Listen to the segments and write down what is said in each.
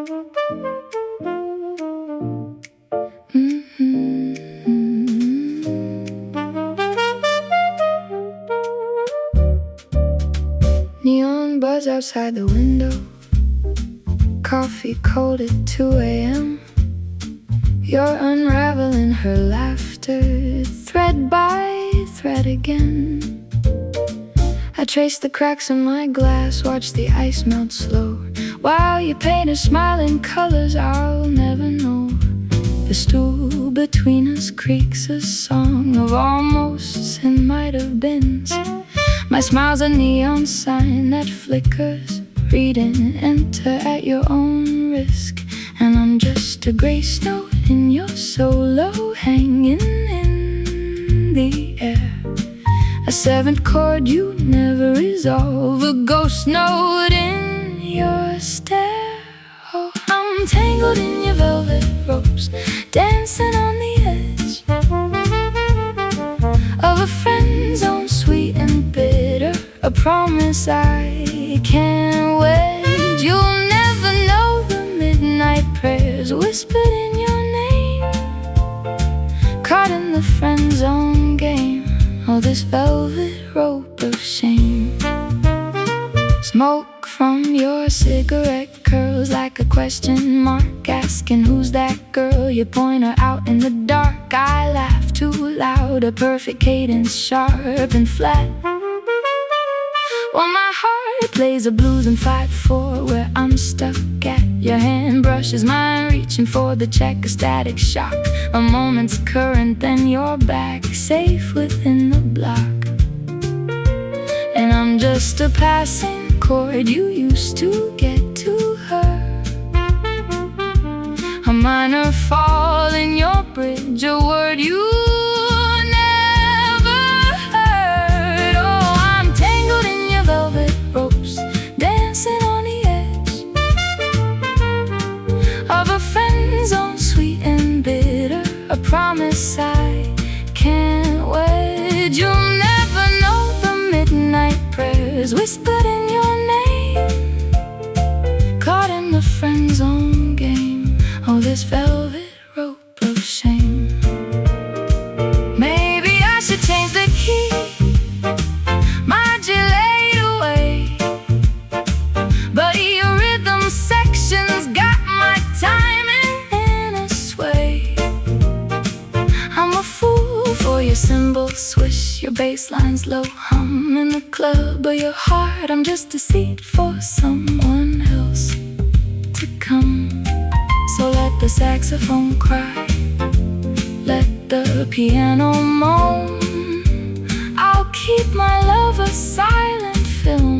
Neon buzz outside the window, coffee cold at 2 a.m. You're unraveling her laughter, thread by thread again. I trace the cracks in my glass, watch the ice melt slow, while you paint a smile in colors I'll never know. The stool between us creaks a song of almosts and might have beens. My smile's a neon sign that flickers, reading enter at your own risk. And I'm just a grace note in your solo, hanging in the air. A seventh chord you never resolve, a ghost note in your stare. Oh, I'm tangled in your velvet ropes, dancing on the edge of a friend zone, sweet and bitter, a promise I can't wedge. You'll never know the midnight prayers whispered in your name, caught in the friend zone game. Oh, this velvet rope of shame. Smoke from your cigarette curls like a question mark, asking who's that girl. You point her out in the dark. I laugh too loud, a perfect cadence, sharp and flat, while my heart plays a blues in 5/4 where I'm stuck at. Your hand brushes mine, reaching for the check, a static shock, a moment's current, then you're back, safe within the block. And I'm just a passing chord you used to get to her, a minor fall in your bridge, a word you never heard. Oh, I'm tangled in your velvet ropes, dancing on the edge of a friend zone, sweet and bitter, a promise I can't wedge. You'll never know the midnight prayers whispered in your name, caught in the friend zone game. Oh, this velvet rope of shame. Maybe I should change the key, modulate away, but your rhythm section's got my timing in a sway. I'm a fool for your cymbal swish, your bass lines low hum in the club of your heart. I'm just a seat for someone else to come. So let the saxophone cry, let the piano moan. I'll keep my love a silent film.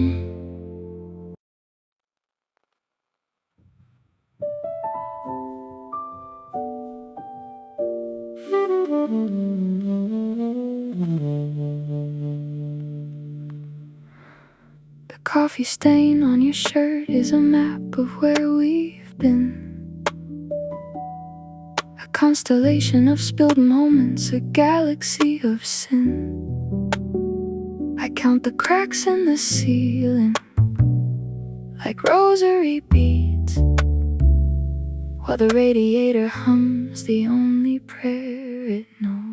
The coffee stain on your shirt is a map of where we've been, a constellation of spilled moments, a galaxy of sin. I count the cracks in the ceiling like rosary beads, while the radiator hums the only prayer it knows.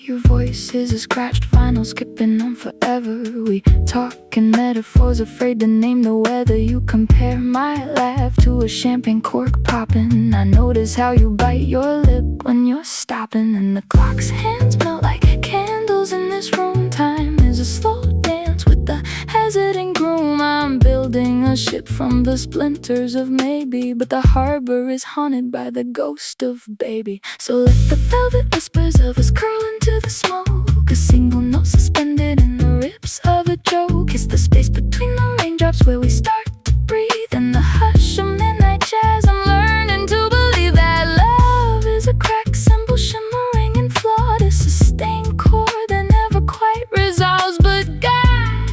Your voice is a scratched vinyl skipping on forever. We talk in metaphors, afraid to name the weather. You compare my laugh to a champagne cork popping. I notice how you bite your lip when you're stopping, and the clock's hands melt like candles in this room. Time is a slow dance with the hesitant groom. I'm building a ship from the splinters of maybe, but the harbor is haunted by the ghost of baby. So let the velvet whispers of us curl into the smoke, a single note suspended in the ribs of a joke. It's the space between the raindrops where we start to breathe, in the hush of midnight jazz. I'm learning to believe that love is a crack cymbal shimmering and flawed, a sustained chord that never quite resolves. But God,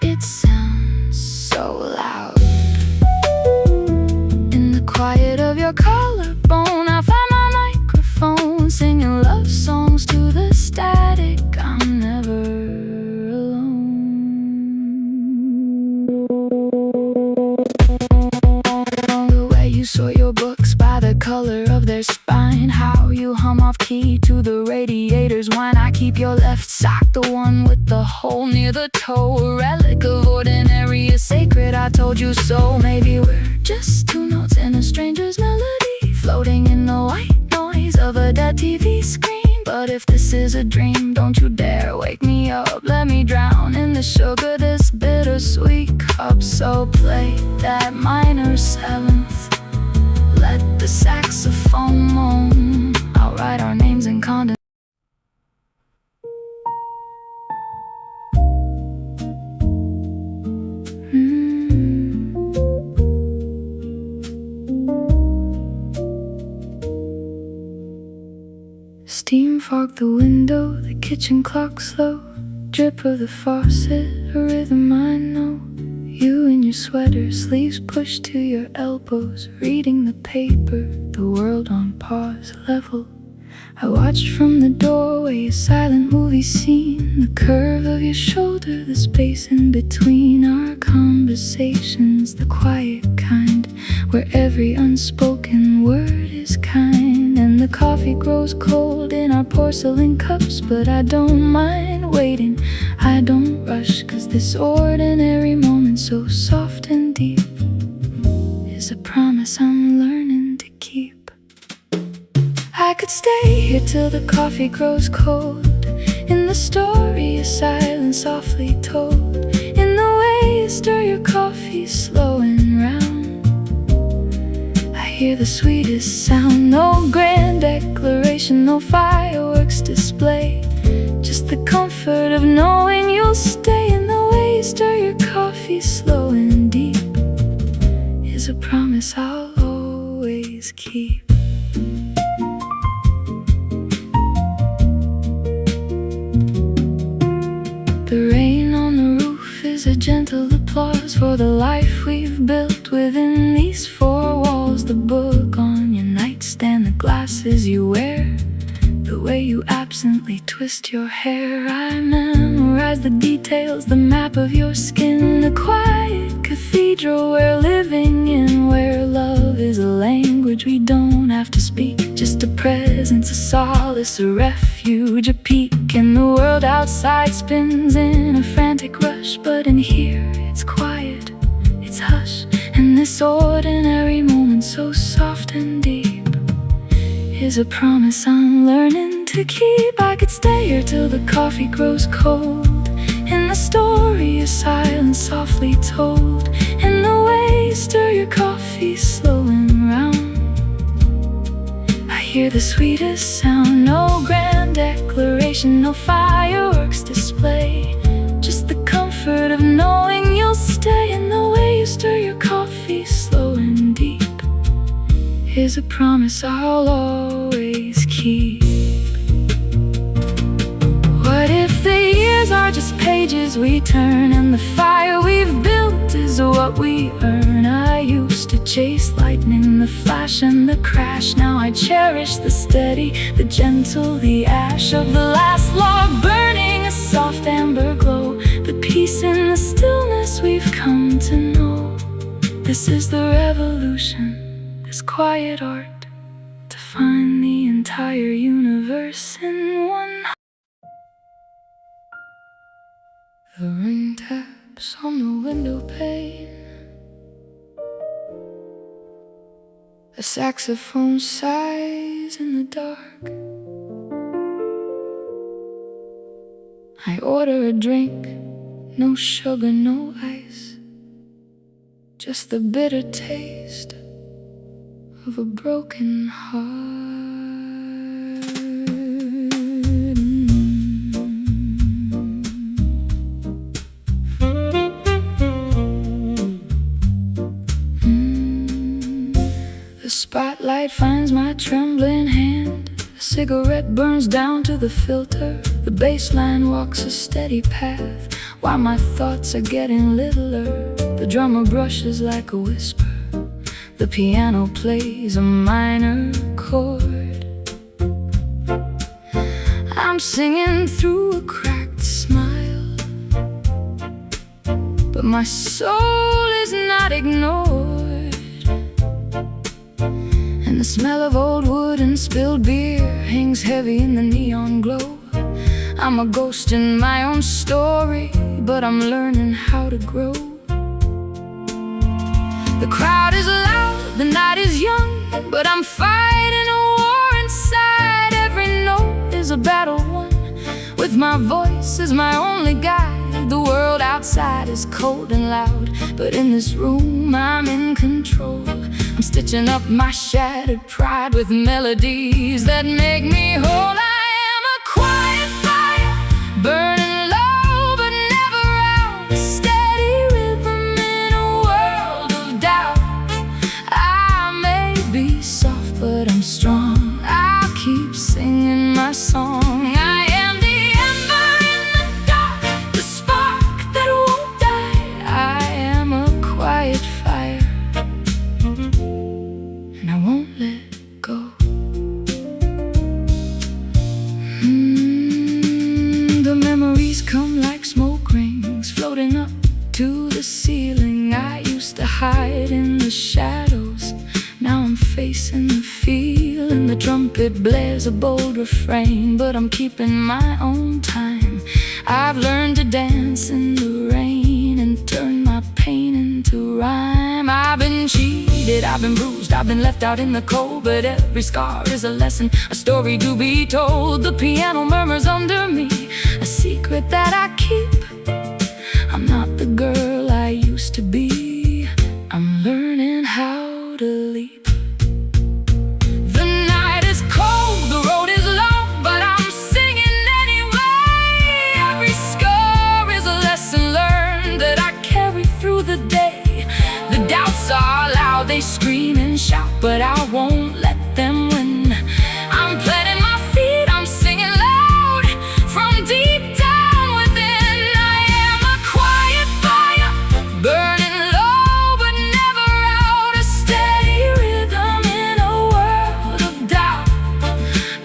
it sounds so loud in the quiet of your collarbone. I find my microphone, singing love songs to the static. I'm never alone. you sort your books by the color of their spine, how you hum off key to the radiator's whine. I keep your left sock, the one with the hole near the toe, a relic of ordinary is sacred, I told you so. Maybe we're just two notes in a stranger's melody, floating in the white noise of a dead TV screen. But if this is a dream, don't you dare wake me up. Let me drown in the sugar, this bittersweet cup. So play that minor seventh, let the saxophone moan. I'll write our names in condensation. Steam fogged the window, the kitchen clock slow, drip of the faucet, a rhythm I know. You in your sweater, sleeves pushed to your elbows, reading the paper, the world on pause, level. I watched from the doorway, a silent movie scene, the curve of your shoulder, the space in between our conversations, the quiet kind, where every unspoken word is kind. And the coffee grows cold in our porcelain cups, but I don't mind waiting, I don't rush, 'cause this ordinary moment so soft and deep is a promise I'm learning to keep. I could stay here till the coffee grows cold, in the story of silence softly told, in the way you stir your coffee slow and round. I hear the sweetest sound, no grand declaration, no fireworks display, just the comfort of knowing you'll stay. In the way you stir your coffee slow and deep is a promise I'll always keep. The rain on the roof is a gentle applause for the life we've built within these four walls. The book on your nightstand, the glasses you wear, the way you absently twist your hair. I memorize the details, the map of your skin, the quiet cathedral we're living in, where love is a language we don't have to speak, just a presence, a solace, a refuge, a peak. And the world outside spins in a frantic rush, but in here it's quiet, it's hush. And this ordinary moment so soft and deep is a promise I'm learning to keep. I could stay here till the coffee grows cold, in the story of silence softly told, in the way you stir your coffee slow and round. I hear the sweetest sound, no grand declaration, no fireworks display, just the comfort of knowing you'll stay. In the way you stir your coffee slow and deep is a promise I'll always keep. What if the years are just pages we turn, and the fire we've built is what we earn? I used to chase lightning, the flash and the crash. Now I cherish the steady, the gentle, the ash of the last log burning, a soft amber glow, the peace in the stillness we've come to know. This is the revolution, this quiet art, to find the entire universe in one. The rain taps on the window pane, a saxophone sighs in the dark. I order a drink, no sugar, no ice, just the bitter taste of a broken heart. The spotlight finds my trembling hand, a cigarette burns down to the filter, the bass line walks a steady path, while my thoughts are getting littler. The drummer brushes like a whisper, the piano plays a minor chord. I'm singing through a cracked smile, but my soul is not ignored. The smell of old wood and spilled beer hangs heavy in the neon glow. I'm a ghost in my own story, but I'm learning how to grow. The crowd is loud, the night is young, but I'm fighting a war inside. Every note is a battle won, with my voice as my only guide. The world outside is cold and loud, but in this room I'm in control. I'm stitching up my shattered pride with melodies that make me whole. I am a quiet fire, burning low but never out. A steady rhythm in a world of doubt. I may be soft but I'm strong. I'll keep singing my song. I am the ember in the dark, the spark that won't die. I am a quiet fire, and I won't let go. The memories come like smoke rings floating up to the ceiling. I used to hide in the shadows, now I'm facing the field. And the trumpet blares a bold refrain, but I'm keeping my own time. I've learned to dance in the rain and turn my pain into rhyme. I've been cheated, I've been bruised, I've been left out in the cold, but every scar is a lesson, a story to be told. The piano murmurs under me, a secret that I keep. I'm not the girl I used to be. I'm learning how to leap. The night is cold, the road is long, but I'm singing anyway. Every scar is a lesson learned that I carry through the day. The doubts are loud, they scream and shout, but I won't let them win. I'm planting my feet, I'm singing loud from deep down within. I am a quiet fire, burning low but never out. A steady rhythm in a world of doubt.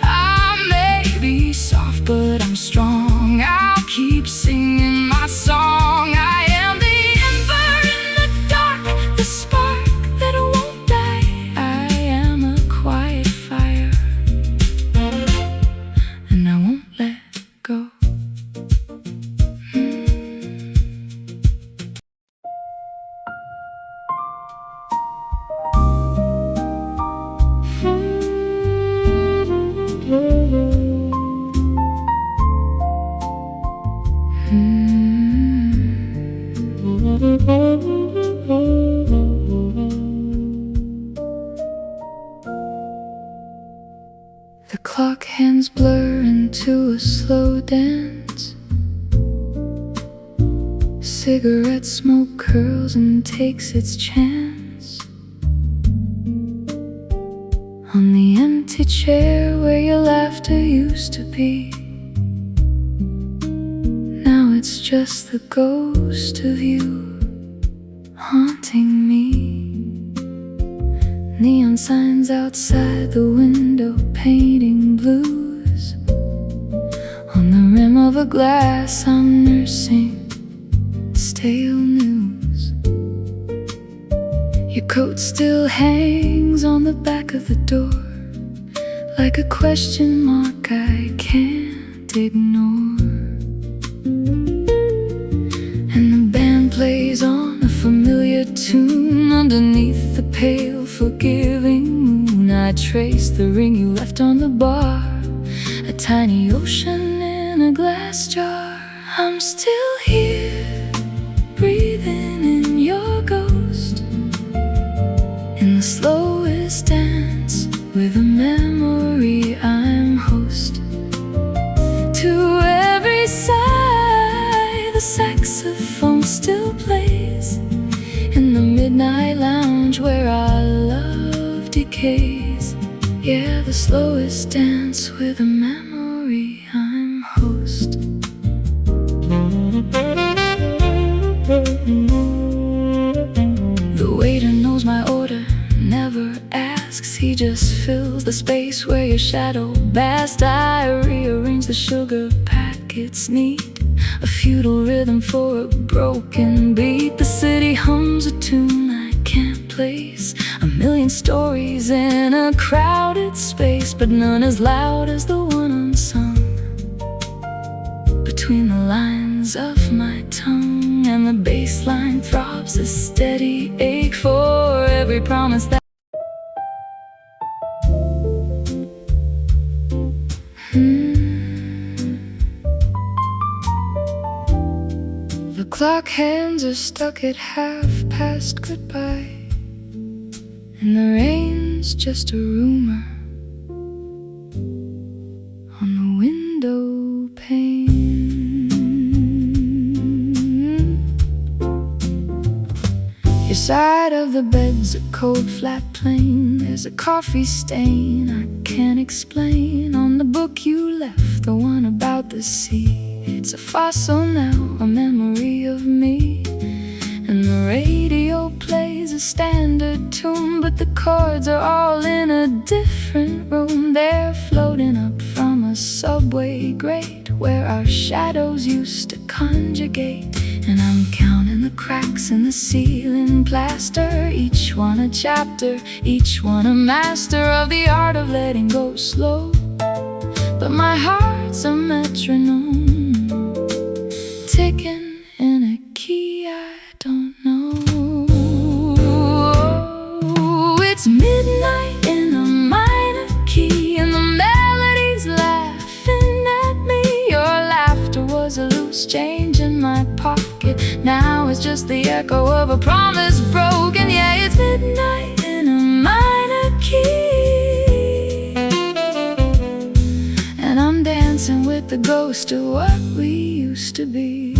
I may be soft but I'm strong. I'll keep singing my song. I am the ember in the dark, the spark that won't die. I am a quiet fire, and I won't let go. The clock hands blur into a slow dance. Cigarette smoke curls and takes its chance on the empty chair where your laughter used to be. Now it's just the ghost of you haunting me. Neon signs outside the window painting blues. On the rim of a glass I'm nursing stale news. Your coat still hangs on the back of the door, like a question mark I can't ignore. And the band plays on a familiar tune underneath the pale forgiving moon. I trace the ring you left on the bar, a tiny ocean in a glass jar. I'm still here, breathing in your ghost, in the slowest dance with a memory I'm host. To every sigh, the saxophone still plays in the midnight lounge where our love decays. Yeah, the slowest dance with a memory I'm host. The waiter knows my order, never asks, he just fills the space where your shadow passed. I rearrange the sugar packets neat, a futile rhythm for a broken beat. The city hums a tune I can't place, a million stories in a crowded space, but none as loud as the one unsung between the lines of my tongue. And the bass line throbs a steady ache for every promise that The clock hands are stuck at 1/2 goodbye, and the rain's just a rumor on the window pane. Your side of the bed's a cold flat plane. There's a coffee stain I can't explain on the book you left, the one about the sea. It's a fossil now, a memory of me. And the radio plays a standard tune, but the chords are all in a different room. They're floating up from a subway grate where our shadows used to conjugate. And I'm counting the cracks in the ceiling plaster, each one a chapter, each one a master of the art of letting go slow. But my heart's a metronome, ticking in a key I don't know. It's midnight in a minor key, and the melody's laughing at me. Your laughter was a loose change in my pocket. Now it's just the echo of a promise broken. Yeah, it's midnight in a minor key, and I'm dancing with the ghost of what we used to be.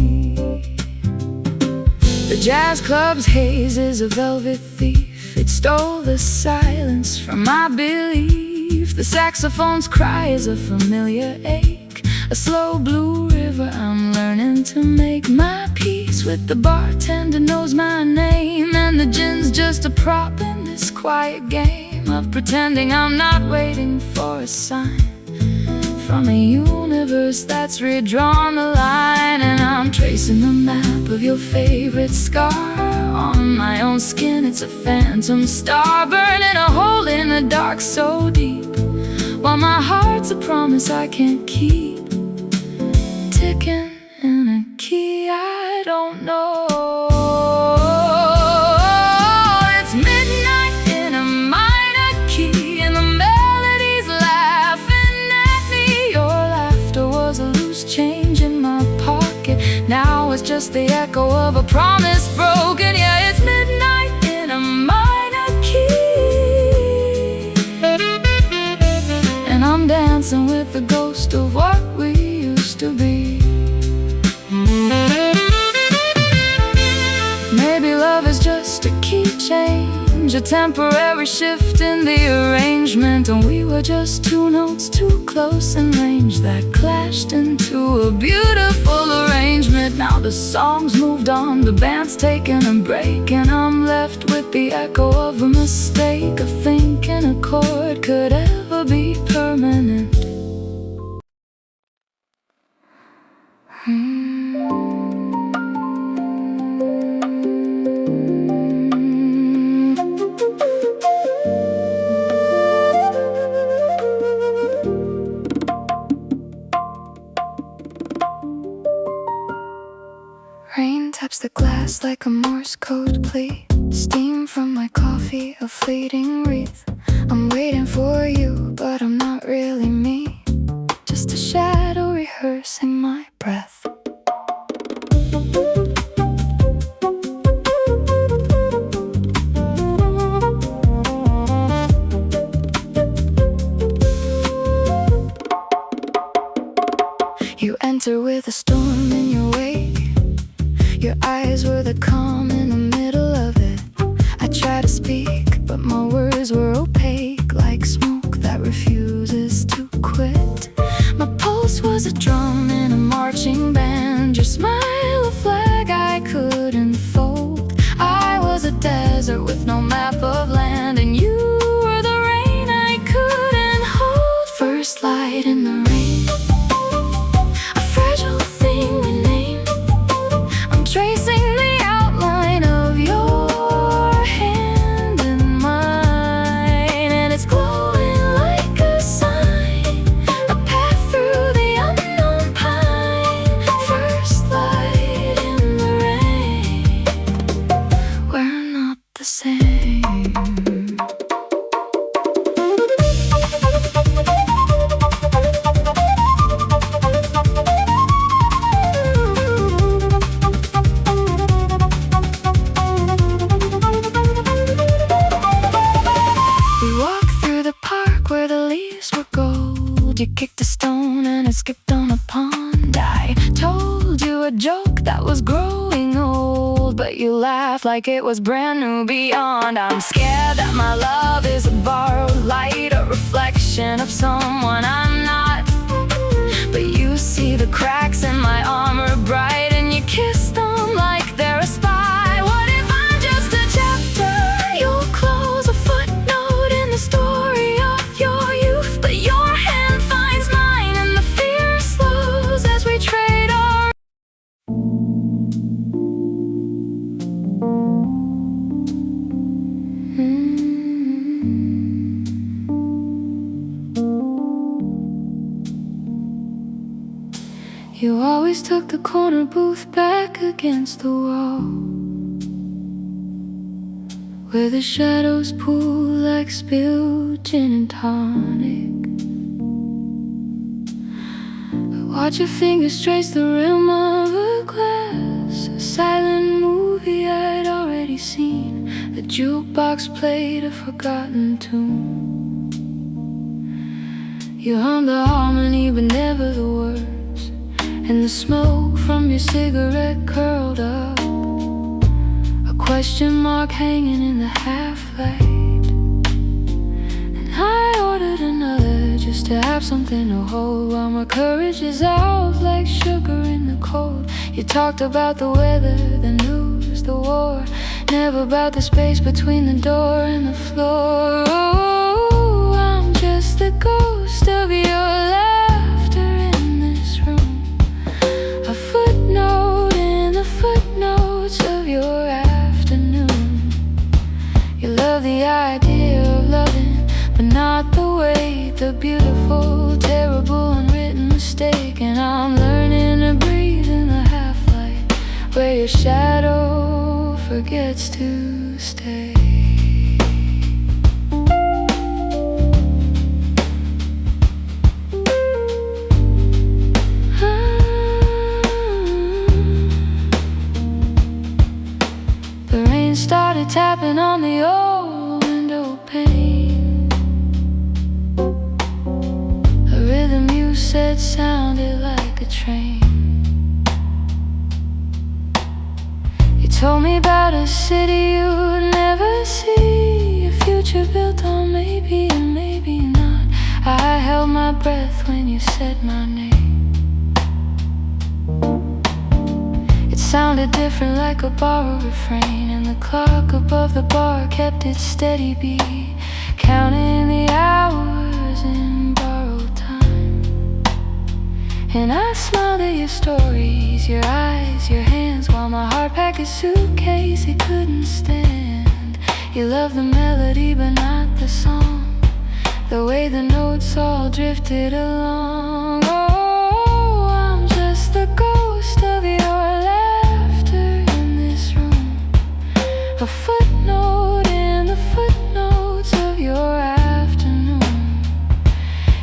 The jazz club's haze is a velvet thief. It stole the silence from my belief. The saxophone's cry is a familiar ache, a slow blue river I'm learning to make my peace with. The bartender knows my name, and the gin's just a prop in this quiet game of pretending I'm not waiting for a sign from a universe that's redrawn the line. And I'm tracing the map of your favorite scar on my own skin. It's a phantom star burning a hole in the dark so deep, while my heart's a promise I can't keep, ticking in a key I don't know. It's midnight in a minor key, and the melody's laughing at me. Your laughter was a loose change in my pocket. Now it's just the echo of a promise broken. Yeah, it's midnight in a minor key, and I'm dancing with the ghost of what we used to be. Maybe love is just a key change, a temporary shift in the arrangement, and we were just two notes too close in range that clashed into a beautiful arrangement. Now the song's moved on, the band's taking a break, and I'm left with the echo of a mistake, of thinking a chord could ever be permanent. Rain taps the glass like a Morse code plea. Steam from my coffee, a fleeting wreath. I'm waiting for you, but I'm not really me, just a shadow rehearsing my breath. You enter with a storm in your wake. Your eyes were the calm in the middle of it. I tried to speak, but my words were opaque, like smoke that refuses to quit. My pulse was a drum in a marching band. laughed like it was brand new beyond. I'm scared that my love is a borrowed light, a reflection of someone I'm not. But you see the cracks in my armor bright, and you kiss them like they're a spy. What if I'm just a chapter you'll close, a footnote in the story of your youth? But your hand finds mine and the fear slows as we trade our You always took the corner booth back against the wall, where the shadows pool like spilled gin and tonic. Watch your fingers trace the rim of a glass, a silent movie I'd already seen. The jukebox played a forgotten tune. You hummed the harmony but never the words, and the smoke from your cigarette curled up, a question mark hanging in the half-light. And I ordered another just to have something to hold, while my courage is out like sugar in the cold. You talked about the weather, the news, the war, never about the space between the door and the floor. Oh, I'm just the ghost of your laughter in this room, a footnote in the footnotes of your afternoon. You love the idea of loving, but not the way, the beautiful, terrible, unwritten mistake. And I'm learning to breathe in the half-light, where your shadow forgets to stay. Started tapping on the old window pane, a rhythm you said sounded like a train. You told me about a city you'd never see, a future built on maybe and maybe not. I held my breath when you said my name. It sounded different, like a borrowed refrain, and the clock above the bar kept its steady beat, counting the hours in borrowed time. And I smiled at your stories, your eyes, your hands, while my heart packed a suitcase it couldn't stand. You loved the melody but not the song, the way the notes all drifted along. Oh, I'm just the ghost of your laughter in this room, a footnote in the footnotes of your afternoon.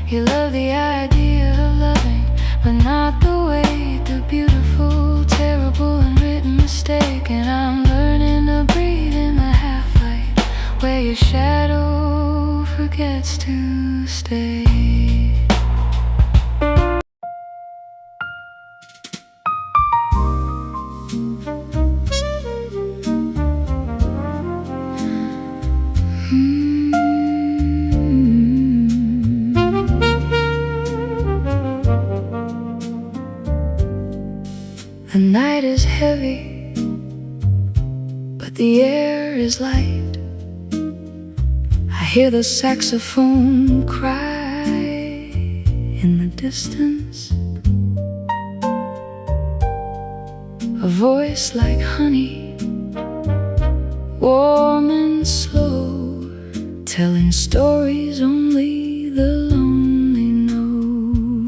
You love the idea of loving, but not the way, the beautiful, terrible, unwritten mistake. And I'm learning to breathe in the half-light, where your shadow forgets to stay. The night is heavy, but the air is light. I hear the saxophone cry in the distance, a voice like honey, warm and slow, telling stories only the lonely know.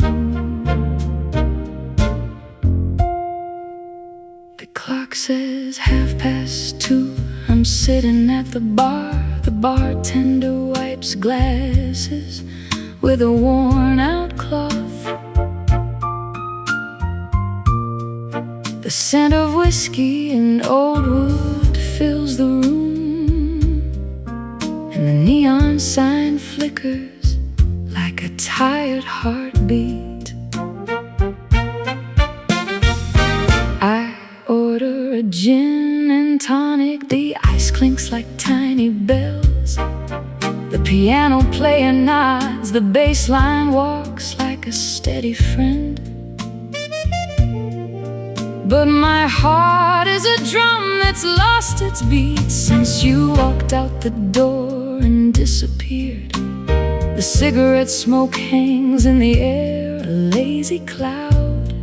The clock says 2:30. I'm sitting at the bar. The bartender wipes glasses with a worn-out cloth. The scent of whiskey and old wood fills the room, and the neon sign flickers like a tired heartbeat. I order a gin and tonic clinks like tiny bells. The piano player nods, the bass line walks like a steady friend. But my heart is a drum that's lost its beat since you walked out the door and disappeared. The cigarette smoke hangs in the air, a lazy cloud,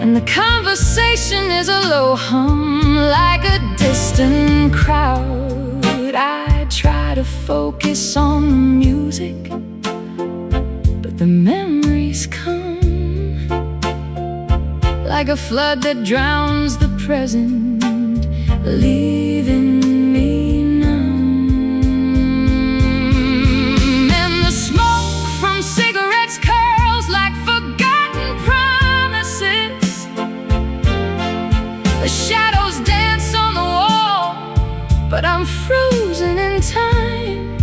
and the conversation is a low hum like a distant crowd. I try to focus on the music, but the memories come like a flood that drowns the present, leaving me numb. And the smoke from cigarettes curls like forgotten promises. The shadows dance on the wall, but I'm frozen in time.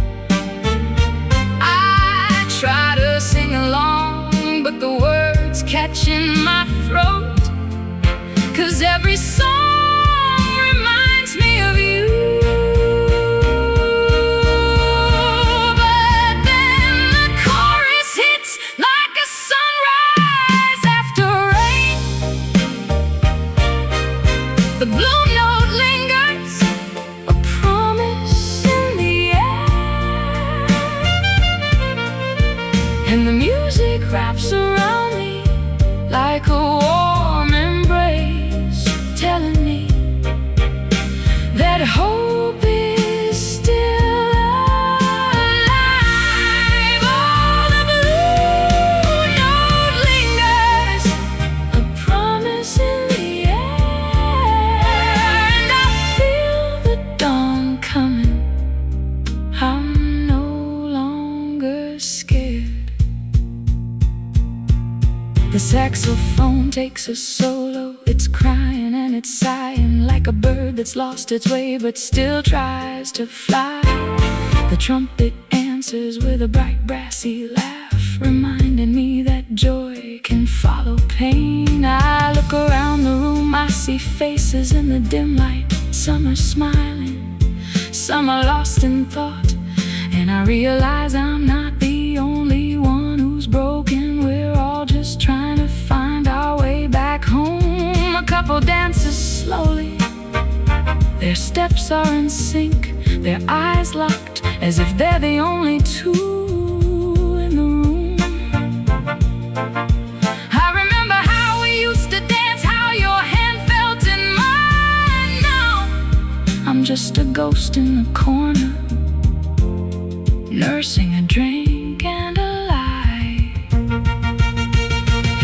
I try to sing along, but the words catch in my throat. 'Cause every song reminds me of you. But then the chorus hits like a sunrise after rain. The blue note lingers, a promise in the air, and the music wraps around me like a warm embrace, telling me that hope is still alive. Oh, the blue note lingers, a promise in the air, and I feel the dawn coming. I'm no longer scared. The saxophone takes a solo. It's crying and it's sighing like a bird that's lost its way but still tries to fly. The trumpet answers with a bright brassy laugh, reminding me that joy can follow pain. I look around the room, I see faces in the dim light. Some are smiling, some are lost in thought, and I realize I'm not the only one who's broken. We're all just trying to find our way back home. A couple dances slowly, their steps are in sync, their eyes locked as if they're the only two in the room. I remember how we used to dance, how your hand felt in mine. Now I'm just a ghost in the corner, nursing a drink and a lie.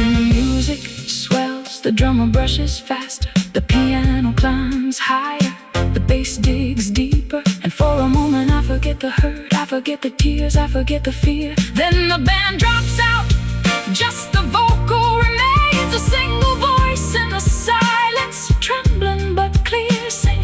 And the music swells, the drummer brushes faster, the piano climbs higher, the bass digs deeper, and for a moment I forget the hurt, I forget the tears, I forget the fear. Then the band drops out, just the vocal remains, a single voice in the silence, trembling but clear, saying,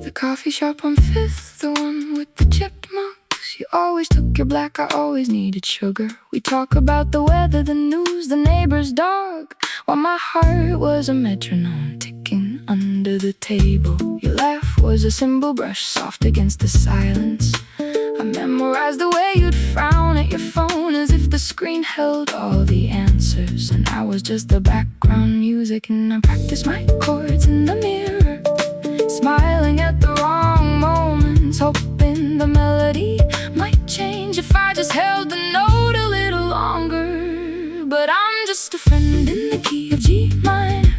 the coffee shop on Fifth, the one with the chipped mugs. You always took your black, I always needed sugar. We talk about the weather, the news, the neighbor's dog, while my heart was a metronome ticking under the table. Your laugh was a cymbal brush soft against the silence. I memorized the way you'd frown at your phone as if the screen held all the answers, and I was just the background music. And I practiced my chords in the mirror, smiling at the wrong moments, hoping the melody might change if I just held the note a little longer. But I'm just a friend in the key of G minor,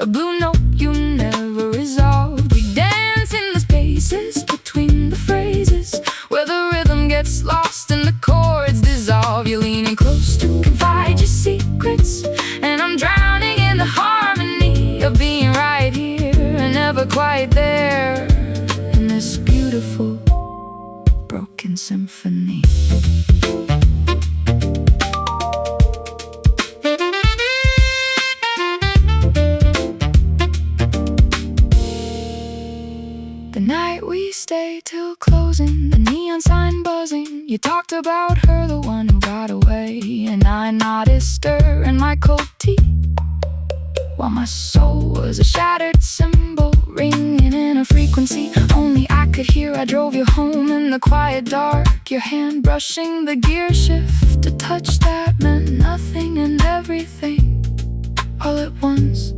a blue note you never resolved. We dance in the spaces between the phrases, where the rhythm gets lost and the chords dissolve. You're leaning close to confide your secrets, and I'm drowning in the harmony of being right here and never quite there, in this beautiful broken symphony. The night we stayed till closing, the neon sign buzzing. You talked about her, the one who got away, and I noticed her in my cold tea, while my soul was a shattered cymbal, ringing in a frequency only I could hear. I drove you home in the quiet dark, your hand brushing the gear shift. A touch that meant nothing and everything all at once.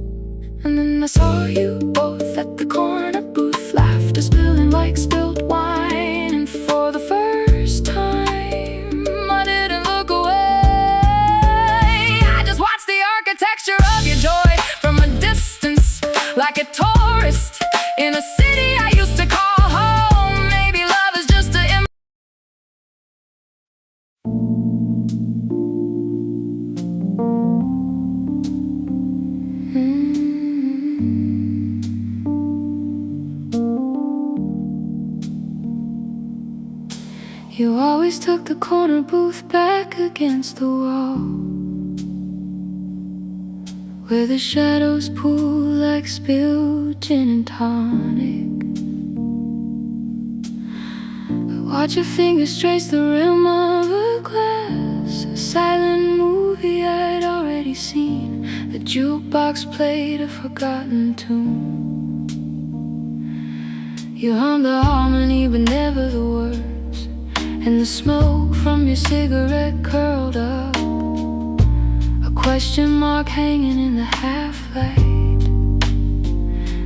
And then I saw you both at the corner booth, laughter spilling like spilled wine. And for the first time, I didn't look away. I just watched the architecture of your joy from a distance, like a tourist in a city I used to call home. Maybe love is just a You always took the corner booth back against the wall, where the shadows pool like spilled gin and tonic. I watch your fingers trace the rim of a glass, a silent movie I'd already seen. The jukebox played a forgotten tune. You hummed the harmony but never the words, and the smoke from your cigarette curled up, a question mark hanging in the half-light.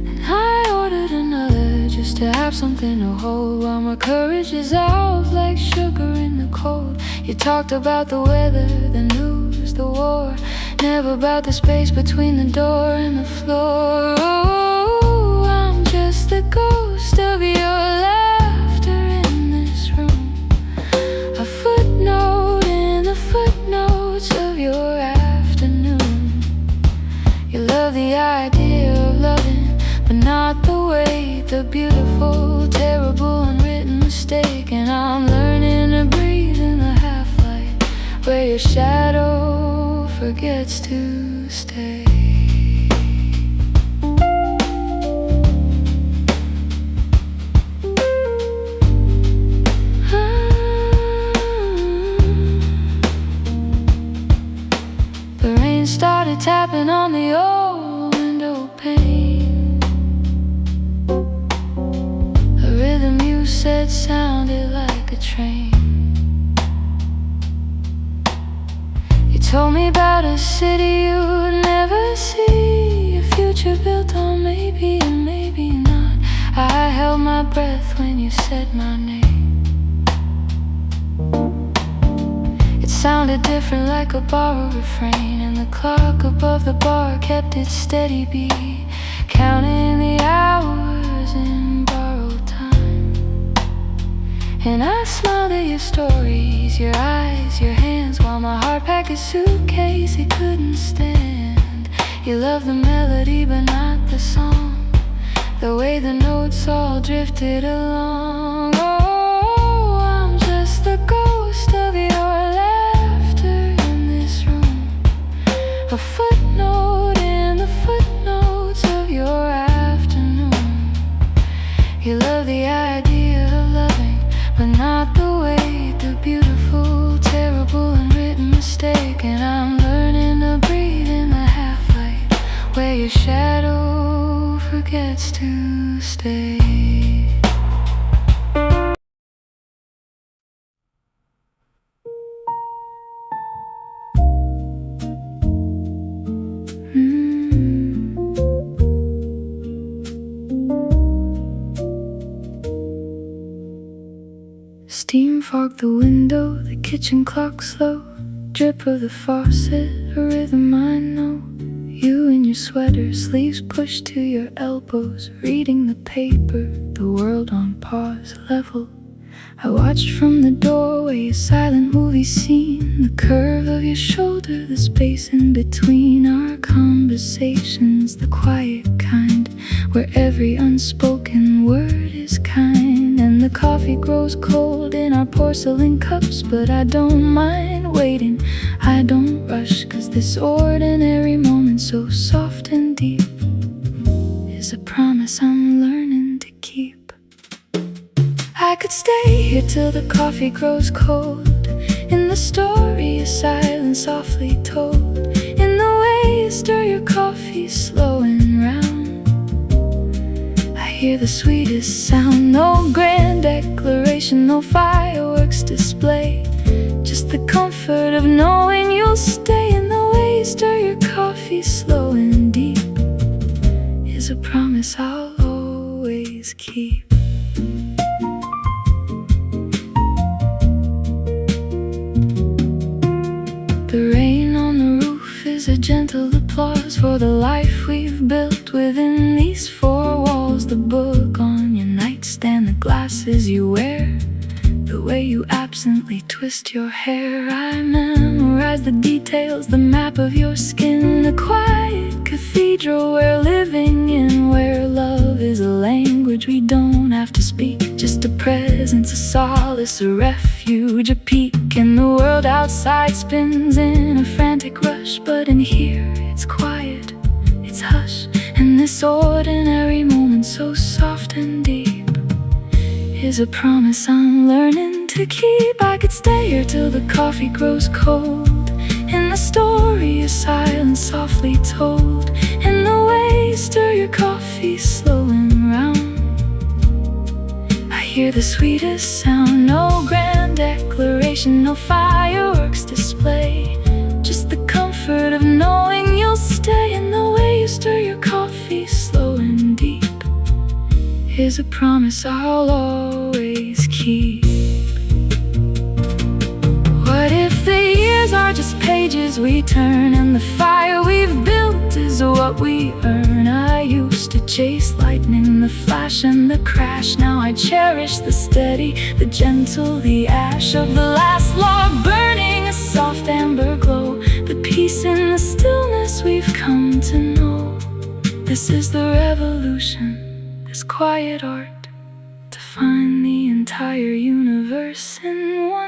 And I ordered another just to have something to hold, while my courage is out like sugar in the cold. You talked about the weather, the news, the war, never about the space between the door and the floor. Oh, I'm just the ghost of your laughter in this room, a footnote in the footnotes of your afternoon. You love the idea of loving, but not the way, the beautiful, terrible, unwritten mistake. And I'm learning to breathe in the half-light, where your shadow forgets to stay. Started tapping on the old window pane, a rhythm you said sounded like a train. You told me about a city you'd never see, a future built on maybe and maybe not. I held my breath when you said my name. It sounded different, like a borrowed refrain, and the clock above the bar kept its steady beat, counting the hours in borrowed time. And I smiled at your stories, your eyes, your hands, while my heart packed a suitcase it couldn't stand. You loved the melody but not the song, the way the notes all drifted along. Oh, I'm just the ghost of your laughter in this room, a footnote in the footnotes of your afternoon. You love the idea of loving, but not the way, the beautiful, terrible, unwritten mistake. And I'm learning to breathe in the half-light, where your shadow forgets to stay. Steam fogged the window, the kitchen clock slow, drip of the faucet, a rhythm I know. You in your sweater, sleeves pushed to your elbows, reading the paper, the world on pause, level. I watched from the doorway, a silent movie scene, the curve of your shoulder, the space in between our conversations, the quiet kind, where every unspoken word is kind, and the the coffee grows cold in our porcelain cups. But I don't mind waiting, I don't rush, 'cause this ordinary moment so soft and deep is a promise I'm learning to keep. I could stay here till the coffee grows cold, in the story of silence softly told, in the way you stir your coffee slow and round. I hear the sweetest sound, no grand declaration, no fireworks display, just the comfort of knowing you'll stay. In the way you stir your coffee slow and deep is a promise I'll always keep. The rain on the roof is a gentle applause for the life we've built within these four walls. The book on your nightstand, the glasses you wear, the way you absently twist your hair. I memorize the details, the map of your skin, the quiet cathedral we're living in, where love is a language we don't have to speak, just a presence, a solace, a refuge, a peak. And the world outside spins in a frantic rush, but in here it's quiet, it's hush. And this ordinary moment so soft and deep is a promise I'm learning to keep. I could stay here till the coffee grows cold, in the story of silence softly told, in the way you stir your coffee slow and round. I hear the sweetest sound, no grand declaration, no fireworks display, just the comfort of knowing you'll stay. In the way you stir your coffee slow and deep is a promise I'll always keep. What if the years are just pages we turn, and the fire we've built is what we earn? I used to chase lightning, the flash and the crash. Now I cherish the steady, the gentle, the ash of the last log burning, a soft amber glow, the peace in the stillness we've come to know. This is the revolution, this quiet art, to find the entire universe in one.